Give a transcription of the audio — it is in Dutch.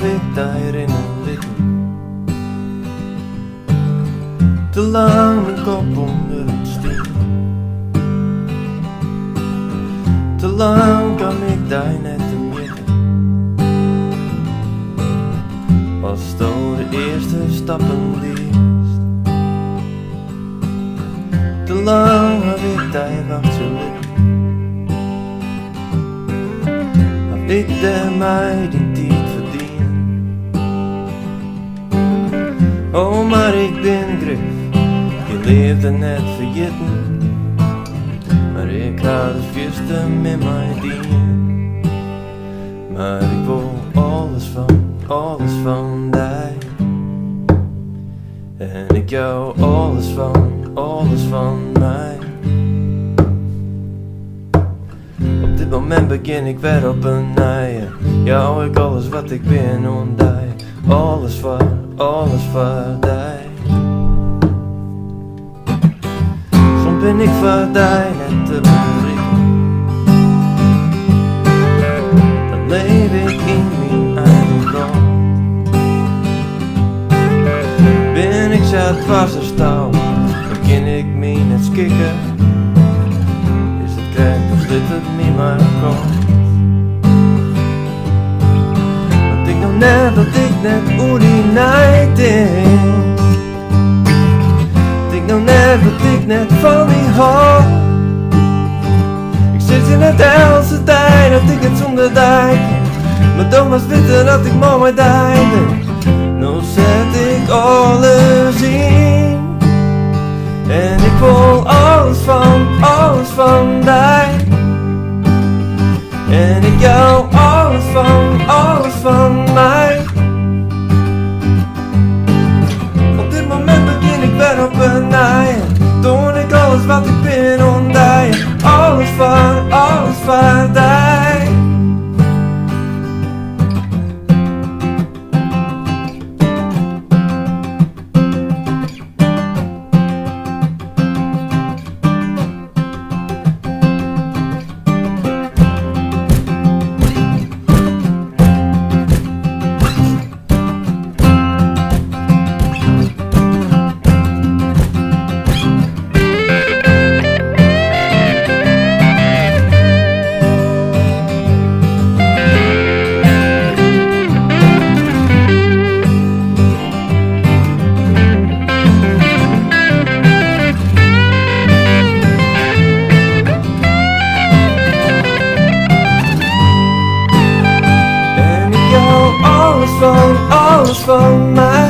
heb ik daarin liggen. Te lang mijn kop onder het stuur. Te lang kan ik daar net in liggen. Als door de eerste stappen die te lang heb ik daar wachten liggen. Heb ik daar mij die tijd verdienen. Oh, maar ik ben grif, je leefde net vergeten. Maar ik ga de vierste met mij dienen. Maar ik wil alles van mij. En ik jou alles van mij. Op dit moment begin ik weer op een naaien. Jou ik alles wat ik ben ondij. Alles voor die. Soms ben ik voor die net te bedriegen. Dan leef ik in mijn eigen grond. Ben ik zat vast en stouw, dan kan ik me net skikken. Is het krijgt of zit het me maar komt. Want ik nog net dat ik net hoe die night denk. Ik nog net dat ik net van die hou. Ik zit in het helse tijd dat ik het zonder dijk. Maar dan was weten dat ik mooi dijde. Nou zet ik alles in. En ik wil alles van die. En ik jou alles van mij. Op dit moment begin ik weer op een naaien. Doe ik alles wat ik ben ondij. Alles voor die. Alles van mij.